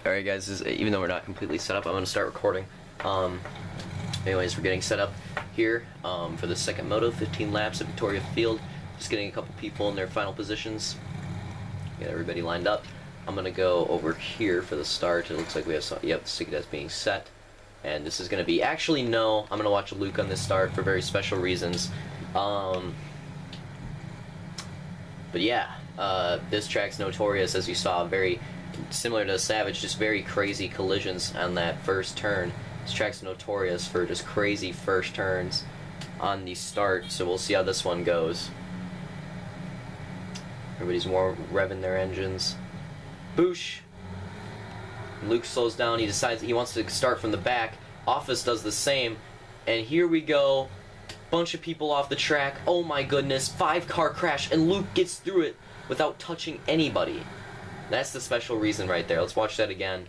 Alright guys, even though we're not completely set up, I'm going to start recording. Anyways, we're getting set up here for the second moto, 15 laps at Victoria Field. Just getting a couple people in their final positions. Get everybody lined up. I'm going to go over here for the start. It looks like we have some, yep, the sticky that's being set. And this is going to be, actually no, I'm going to watch Luke on this start for very special reasons. But yeah, this track's notorious, as you saw, very similar to Savage, just very crazy collisions on that first turn. This track's notorious for just crazy first turns on the start, so we'll see how this one goes. Everybody's more revving their engines. Boosh! Luke slows down, he decides he wants to start from the back. Office does the same, and here we go. Bunch of people off the track. Oh my goodness, 5-car crash, and Luke gets through it without touching anybody. That's the special reason right there. Let's watch that again.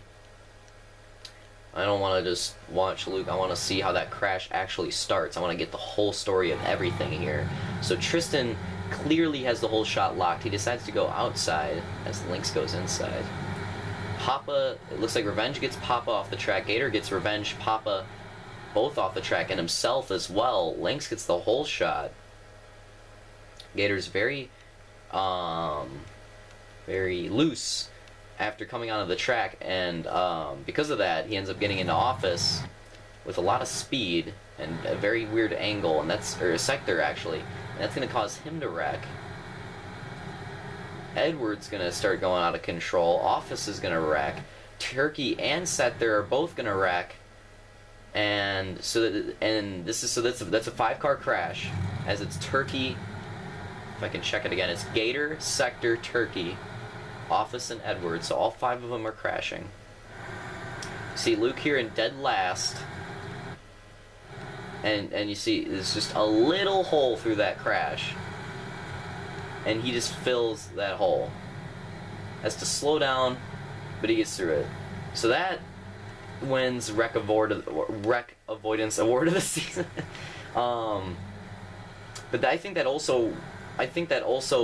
I don't want to just watch Luke. I want to see how that crash actually starts. I want to get the whole story of everything here. So Tristan clearly has the whole shot locked. He decides to go outside as Lynx goes inside. Papa, it looks like Revenge gets Papa off the track. Gator gets Revenge, Papa both off the track, and himself as well. Lynx gets the whole shot. Gator's very loose after coming onto the track, and because of that, he ends up getting into Office with a lot of speed and a very weird angle, and that's, or a sector actually, and that's going to cause him to wreck. Edward's going to start going out of control. Office is going to wreck. Turkey and Sector are both going to wreck, and that's a 5-car crash, as it's Turkey. If I can check it again, it's Gator, Sector, Turkey, Office, and Edward. So all 5 of them are crashing. See Luke here in dead last, and you see there's just a little hole through that crash, and he just fills that hole. Has to slow down, but he gets through it. So that wins wreck avoidance award of the season. But I think that also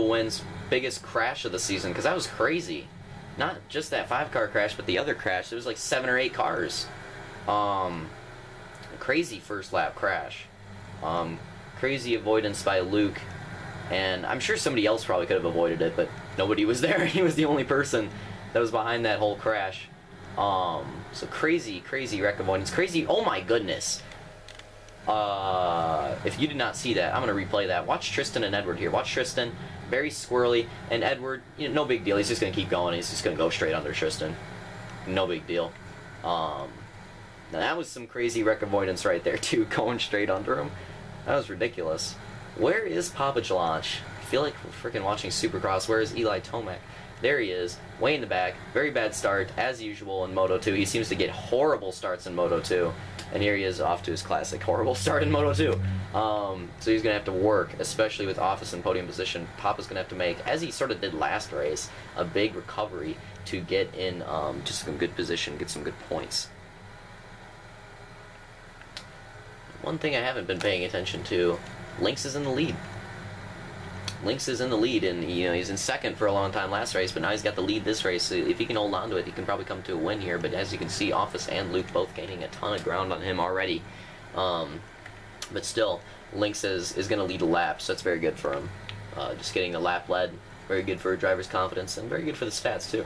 wins biggest crash of the season, because that was crazy. Not just that 5-car crash, but the other crash. There was like 7 or 8 cars. Crazy first lap crash. Crazy avoidance by Luke, and I'm sure somebody else probably could have avoided it, but nobody was there. He was the only person that was behind that whole crash. So crazy wreck avoidance. Crazy, oh my goodness. If you did not see that, I'm going to replay that. Watch Tristan and Edward here. Watch Tristan, very squirrely, and Edward, you know, no big deal. He's just going to keep going. He's just going to go straight under Tristan. No big deal. Now that was some crazy wreck avoidance right there, too, going straight under him. That was ridiculous. Where is Papa Jalach? I feel like we're freaking watching Supercross. Where is Eli Tomac? There he is, way in the back. Very bad start, as usual in Moto 2. He seems to get horrible starts in Moto 2. And here he is off to his classic horrible start in Moto 2. So he's going to have to work, especially with Office and podium position. Papa's going to have to make, as he sort of did last race, a big recovery to get in just some good position, get some good points. One thing I haven't been paying attention to, Lynx is in the lead. Lynx is in the lead, and you know he's in second for a long time last race, but now he's got the lead this race. So if he can hold on to it, he can probably come to a win here. But as you can see, Office and Luke both gaining a ton of ground on him already. But still, Lynx is going to lead a lap, so that's very good for him. Just getting the lap led, very good for a driver's confidence, and very good for the stats too.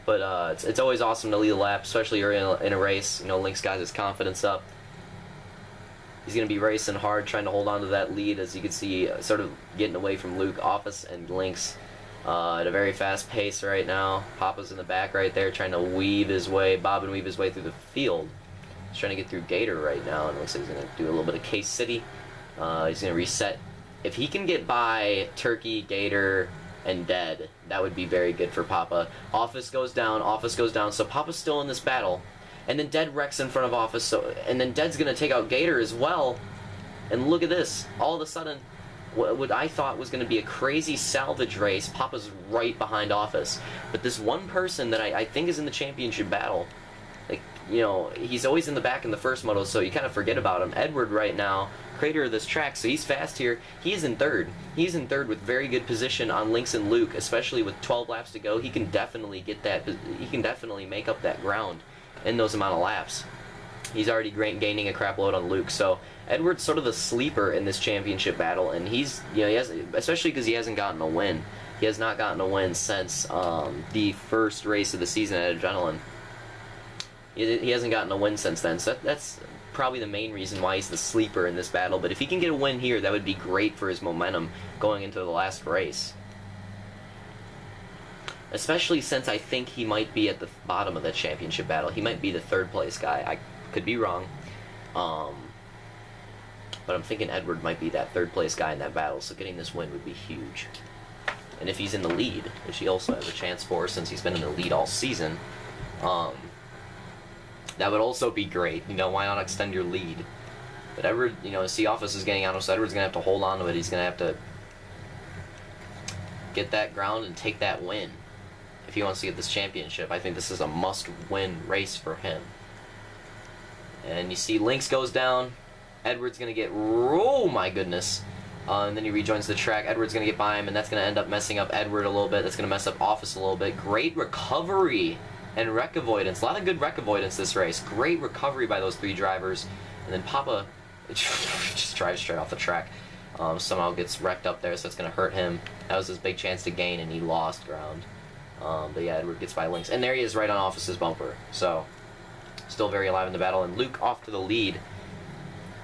But it's always awesome to lead a lap, especially in a race. You know, Lynx got his confidence up. He's going to be racing hard, trying to hold on to that lead, as you can see, sort of getting away from Luke, Office, and Lynx at a very fast pace right now. Papa's in the back right there, trying to bob and weave his way through the field. He's trying to get through Gator right now, and looks like he's going to do a little bit of Case City. He's going to reset. If he can get by Turkey, Gator, and Dead, that would be very good for Papa. Office goes down, so Papa's still in this battle. And then Dead wrecks in front of Office, and then Dead's going to take out Gator as well. And look at this. All of a sudden, what I thought was going to be a crazy salvage race, Papa's right behind Office. But this one person that I think is in the championship battle Like, he's always in the back in the first moto, so you kind of forget about him. Edward right now, creator of this track, so he's fast here. He's in third. He's in third with very good position on Lynx and Luke, especially with 12 laps to go. He can definitely get that. He can definitely make up that ground in those amount of laps. He's already gaining a crap load on Luke, so Edward's sort of the sleeper in this championship battle, and he's, he has, especially because he hasn't gotten a win. He has not gotten a win since the first race of the season at Adrenaline. He hasn't gotten a win since then, so that's probably the main reason why he's the sleeper in this battle. But if he can get a win here, that would be great for his momentum going into the last race. Especially since I think he might be at the bottom of the championship battle. He might be the third place guy. I could be wrong. But I'm thinking Edward might be that third place guy in that battle, so getting this win would be huge. And if he's in the lead, which he also has a chance for since he's been in the lead all season, that would also be great. Why not extend your lead? But Edward, see, Office is getting out, so Edward's going to have to hold on to it. He's going to have to get that ground and take that win if he wants to get this championship. I think this is a must-win race for him. And you see Lynx goes down. Edward's going to get... Oh, my goodness. And then he rejoins the track. Edward's going to get by him, and that's going to end up messing up Edward a little bit. That's going to mess up Office a little bit. Great recovery and wreck avoidance. A lot of good wreck avoidance this race. Great recovery by those three drivers. And then Papa just drives straight off the track. Somehow gets wrecked up there, so it's going to hurt him. That was his big chance to gain, and he lost ground. But yeah, Edward gets by Lynx. And there he is right on Office's bumper. So, still very alive in the battle. And Luke off to the lead.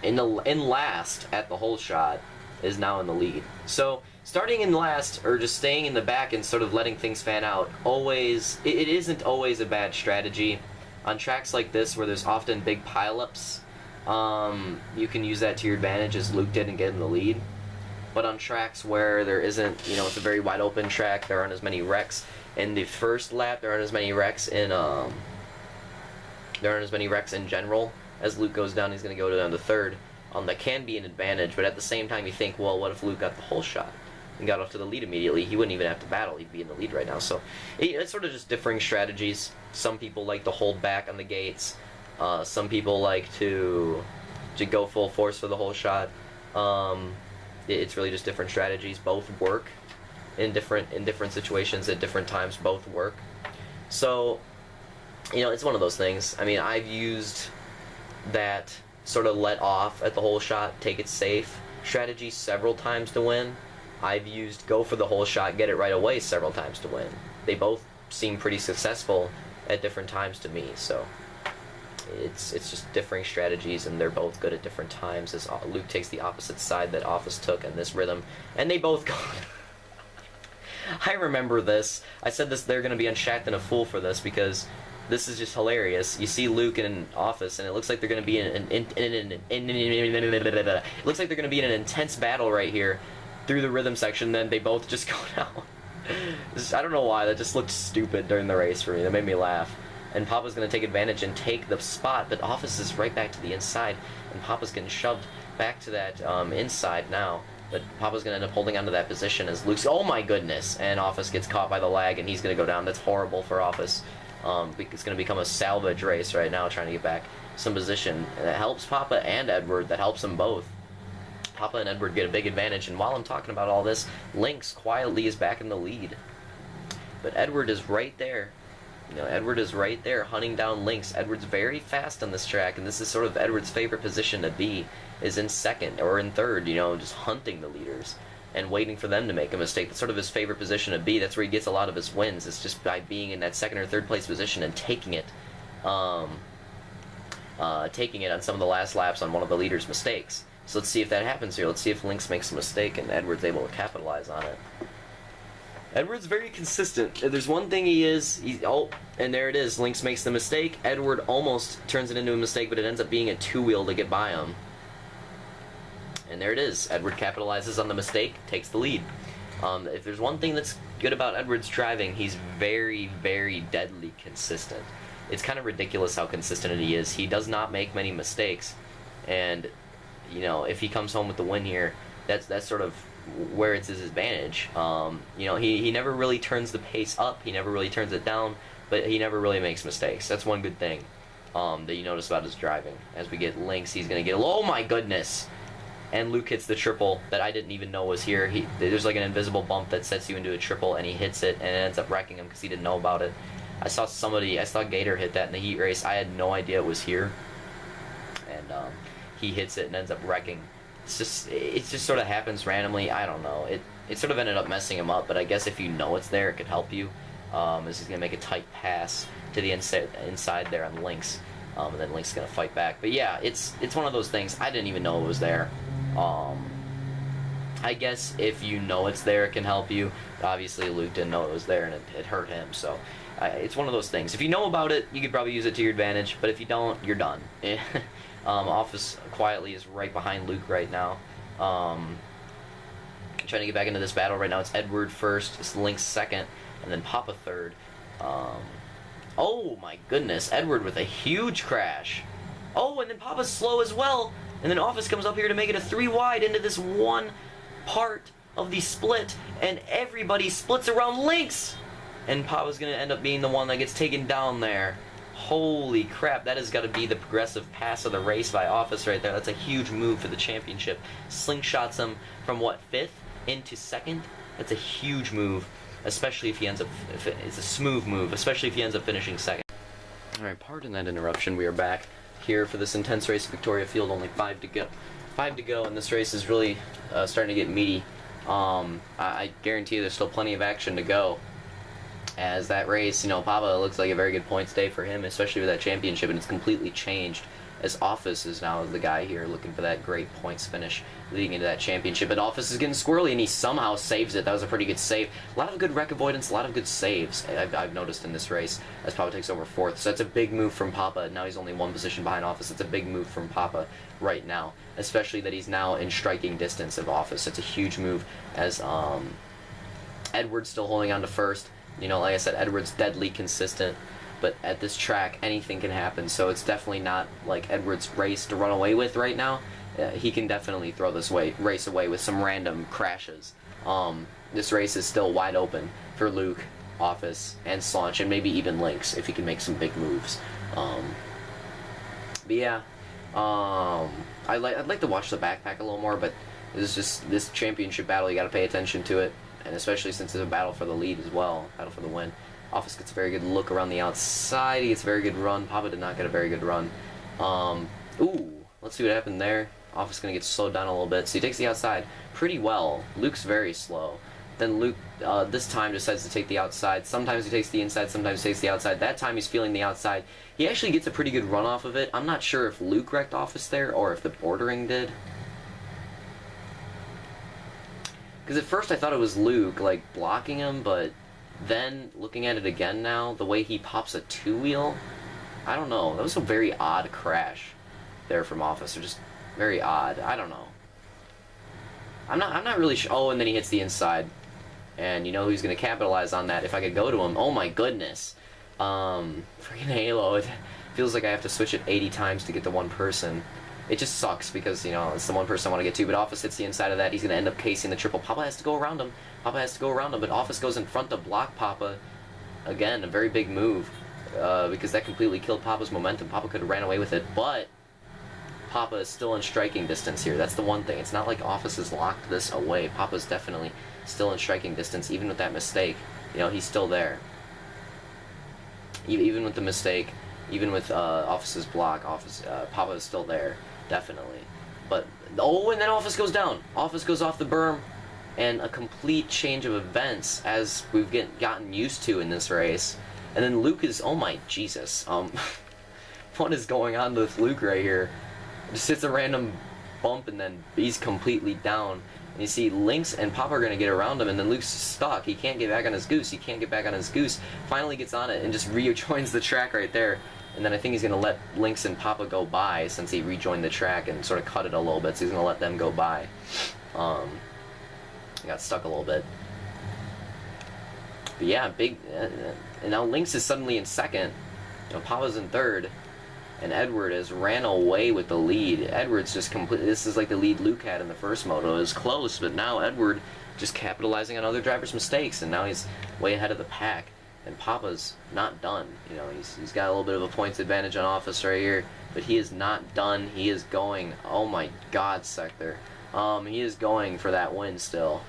In last at the whole shot is now in the lead. So starting in last, or just staying in the back and sort of letting things fan out, it isn't always a bad strategy. On tracks like this where there's often big pileups, you can use that to your advantage, as Luke did and get in the lead. But on tracks where there isn't, it's a very wide open track, there aren't as many wrecks in the first lap, there aren't as many wrecks in general. As Luke goes down, he's going to go down to third. That can be an advantage, but at the same time you think, well, what if Luke got the whole shot and got off to the lead immediately? He wouldn't even have to battle. He'd be in the lead right now. So it's sort of just differing strategies. Some people like to hold back on the gates. Some people like to go full force for the whole shot. It's really just different strategies. Both work in different situations at different times. Both work. So, it's one of those things. I mean, I've used that sort of let off at the whole shot, take it safe strategy several times to win. I've used go for the whole shot, get it right away several times to win. They both seem pretty successful at different times to me, so it's just differing strategies, and they're both good at different times, as Luke takes the opposite side that Office took in this rhythm, and they both go... I remember this. I said this, they're going to be unshacked and a fool for this, because this is just hilarious. You see Luke in Office, and it looks like they're going to be it looks like they're going to be in an intense battle right here through the rhythm section. Then they both just go down. I don't know why. That just looked stupid during the race for me. That made me laugh. And Papa's going to take advantage and take the spot, but Office is right back to the inside, and Papa's getting shoved back to that inside now. But Papa's going to end up holding onto that position as Luke's... Oh my goodness! And Office gets caught by the lag, and he's going to go down. That's horrible for Office. It's going to become a salvage race right now, trying to get back some position. And that helps Papa and Edward. That helps them both. Papa and Edward get a big advantage. And while I'm talking about all this, Lynx quietly is back in the lead. But Edward is right there. Edward is right there hunting down Lynx. Edward's very fast on this track, and this is sort of Edward's favorite position to be, is in second or in third, just hunting the leaders and waiting for them to make a mistake. That's sort of his favorite position to be. That's where he gets a lot of his wins. It's just by being in that second or third place position and taking it on some of the last laps on one of the leaders' mistakes. So let's see if that happens here. Let's see if Lynx makes a mistake and Edward's able to capitalize on it. Edward's very consistent. If there's one thing and there it is. Lynx makes the mistake. Edward almost turns it into a mistake, but it ends up being a two-wheel to get by him. And there it is. Edward capitalizes on the mistake, takes the lead. If there's one thing that's good about Edward's driving, he's very, very deadly consistent. It's kind of ridiculous how consistent he is. He does not make many mistakes. And, if he comes home with the win here, that's sort of where it's his advantage. He never really turns the pace up. He never really turns it down. But he never really makes mistakes. That's one good thing. that you notice about his driving. As we get Lynx, he's going to get... Oh my goodness! And Luke hits the triple that I didn't even know was here. There's like an invisible bump that sets you into a triple, and he hits it, and it ends up wrecking him because he didn't know about it. I saw Gator hit that in the heat race. I had no idea it was here. And he hits it and ends up wrecking. It just sort of happens randomly. I don't know. It sort of ended up messing him up, but I guess if you know it's there, it could help you. This is going to make a tight pass to the inside there on Lynx. And then Lynx is going to fight back. But yeah, it's one of those things. I didn't even know it was there. I guess if you know it's there, it can help you. Obviously, Luke didn't know it was there, and it hurt him. So it's one of those things. If you know about it, you could probably use it to your advantage. But if you don't, you're done. Office quietly is right behind Luke right now. Trying to get back into this battle right now. It's Edward first, it's Lynx second, and then Papa third. Oh my goodness, Edward with a huge crash. Oh, and then Papa's slow as well. And then Office comes up here to make it a 3 wide into this one part of the split, and everybody splits around Lynx. And Papa's going to end up being the one that gets taken down there. Holy crap, that has got to be the progressive pass of the race by Office right there. That's a huge move for the championship. Slingshots him from, what, 5th into 2nd? That's a huge move, especially if he ends up... it's a smooth move, especially if he ends up finishing 2nd. Alright, pardon that interruption. We are back here for this intense race at Victoria Field. Only 5 to go. 5 to go, and this race is really starting to get meaty. I guarantee you there's still plenty of action to go. As that race, Papa looks like a very good points day for him, especially with that championship, and it's completely changed as Office is now the guy here looking for that great points finish leading into that championship. But Office is getting squirrely, and he somehow saves it. That was a pretty good save. A lot of good wreck avoidance, a lot of good saves I've noticed in this race as Papa takes over 4th. So that's a big move from Papa. Now he's only 1 position behind Office. It's a big move from Papa right now, especially that he's now in striking distance of Office. It's a huge move as Edward's still holding on to 1st. Like I said, Edward's deadly consistent, but at this track, anything can happen, so it's definitely not like Edward's race to run away with right now. He can definitely throw this race away with some random crashes. This race is still wide open for Luke, Office, and Slaunch, and maybe even Lynx, if he can make some big moves. But yeah, I'd like to watch the backpack a little more, but this championship battle, you gotta pay attention to it. And especially since it's a battle for the lead as well, battle for the win. Office gets a very good look around the outside. He gets a very good run. Papa did not get a very good run. Ooh, let's see what happened there. Office going to get slowed down a little bit. So he takes the outside pretty well. Luke's very slow. Then Luke, this time, decides to take the outside. Sometimes he takes the inside, sometimes he takes the outside. That time he's feeling the outside. He actually gets a pretty good run off of it. I'm not sure if Luke wrecked Office there or if the bordering did. Because at first I thought it was Luke, like, blocking him, but then, looking at it again now, the way he pops a 2-wheel, I don't know. That was a very odd crash there from Office. Or just very odd. I don't know. I'm not really sure. Oh, and then he hits the inside. And you know who's going to capitalize on that if I could go to him. Oh my goodness. Freaking Halo. It feels like I have to switch it 80 times to get to one person. It just sucks because, it's the one person I want to get to, but Office hits the inside of that. He's going to end up casing the triple. Papa has to go around him. But Office goes in front to block Papa. Again, a very big move because that completely killed Papa's momentum. Papa could have ran away with it, but Papa is still in striking distance here. That's the one thing. It's not like Office has locked this away. Papa's definitely still in striking distance, even with that mistake. He's still there. Even with the mistake, even with Office's block, Papa is still there. Definitely. But, oh, and then Office goes down. Office goes off the berm. And a complete change of events as we've gotten used to in this race. And then Luke is, oh my Jesus. What is going on with Luke right here? Just hits a random bump and then he's completely down. And you see Lynx and Papa are going to get around him and then Luke's stuck. He can't get back on his goose. Finally gets on it and just rejoins the track right there. And then I think he's going to let Lynx and Papa go by since he rejoined the track and sort of cut it a little bit. So he's going to let them go by. Got stuck a little bit. But yeah, and now Lynx is suddenly in 2nd. Papa's in 3rd. And Edward has ran away with the lead. Edward's just completely... This is like the lead Luke had in the first moto. It was close, but now Edward just capitalizing on other drivers' mistakes. And now he's way ahead of the pack. And Papa's not done. You know, he's got a little bit of a points advantage on Office right here, but he is not done. He is going. Oh my God, Sector. He is going for that win still.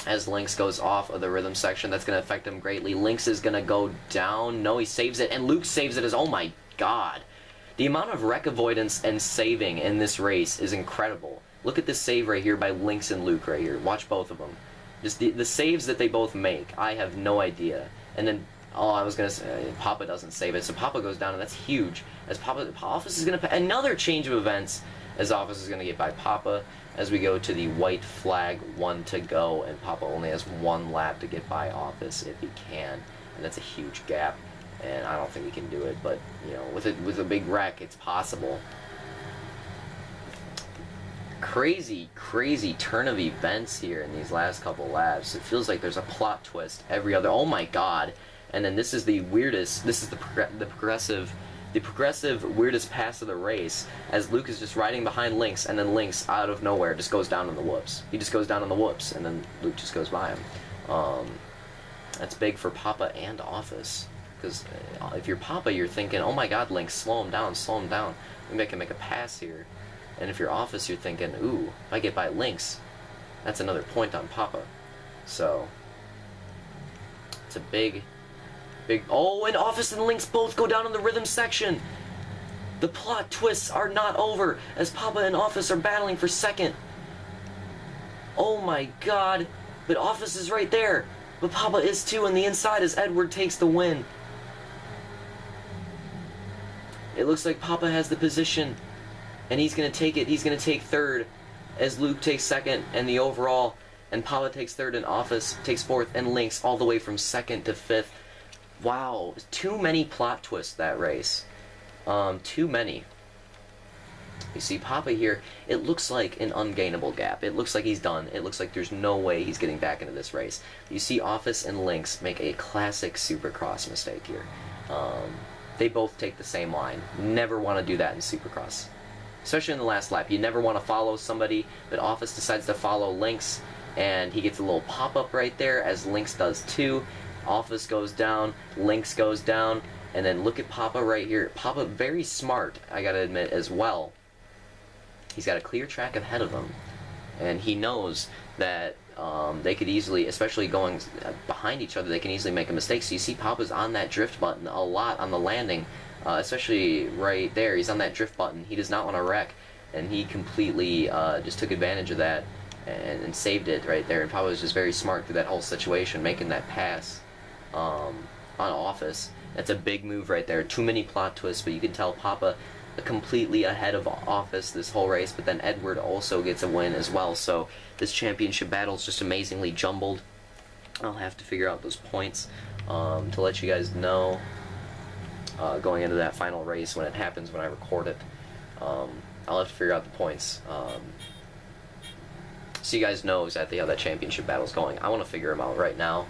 As Lynx goes off of the rhythm section, that's going to affect him greatly. Lynx is going to go down. No, he saves it, and Luke saves it as. Oh my God. The amount of wreck avoidance and saving in this race is incredible. Look at this save right here by Lynx and Luke right here. Watch both of them. Just the saves that they both make, I have no idea. And then, oh, I was going to say, Papa doesn't save it. So Papa goes down, and that's huge. As Office is going to... Another change of events, as Office is going to get by Papa, as we go to the white flag, 1 to go, and Papa only has 1 lap to get by Office if he can. And that's a huge gap, and I don't think he can do it. But, you know, with a big wreck, it's possible. Crazy turn of events here in these last couple laps. It feels like there's a plot twist every other. Oh my God! And then this is the weirdest. This is the progressive weirdest pass of the race. As Luke is just riding behind Lynx, and then Lynx out of nowhere just goes down on the whoops. He just goes down on the whoops, and then Luke just goes by him. That's big for Papa and Office, because if you're Papa, you're thinking, oh my God, Lynx, slow him down. Maybe I can make a pass here. And if you're Office, you're thinking, ooh, if I get by Lynx, that's another point on Papa. So, it's a big... Oh, and Office and Lynx both go down in the rhythm section! The plot twists are not over, as Papa and Office are battling for second. Oh my God! But Office is right there! But Papa is too, and the inside as Edward takes the win. It looks like Papa has the position. And he's going to take it. He's going to take third as Luke takes second and the overall. And Papa takes third and Office takes fourth and Lynx all the way from second to fifth. Wow. Too many plot twists that race. Too many. You see Papa here, it looks like an ungainable gap. It looks like he's done. It looks like there's no way he's getting back into this race. You see Office and Lynx make a classic Supercross mistake here. They both take the same line. Never want to do that in Supercross. Especially in the last lap. You never want to follow somebody, but Office decides to follow Lynx, and he gets a little pop-up right there, as Lynx does too. Office goes down, Lynx goes down, and then look at Papa right here. Papa, very smart, I gotta admit, as well. He's got a clear track ahead of him, and he knows that they could easily, especially going behind each other, they can easily make a mistake. So you see Papa's on that drift button a lot on the landing. Especially right there, he's on that drift button. He does not want to wreck, and he completely just took advantage of that and saved it right there. And Papa was just very smart through that whole situation, making that pass on Office. That's a big move right there. Too many plot twists, but you can tell Papa completely ahead of Office this whole race, but then Edward also gets a win as well. So this championship battle is just amazingly jumbled. I'll have to figure out those points to let you guys know. Going into that final race when it happens, when I record it. I'll have to figure out the points. So you guys know exactly how that championship battle's going. I want to figure them out right now,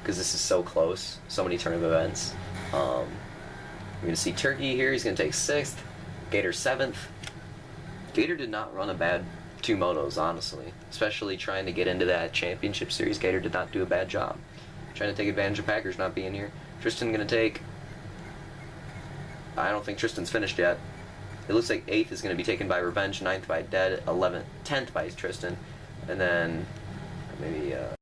because this is so close. So many turn of events. We're going to see Turkey here. He's going to take 6th. Gator 7th. Gator did not run a bad 2 motos, honestly. Especially trying to get into that championship series. Gator did not do a bad job. Trying to take advantage of Packers not being here. Tristan going to take... I don't think Tristan's finished yet. It looks like 8th is going to be taken by Revenge, 9th by Dead, 10th by Tristan, and then maybe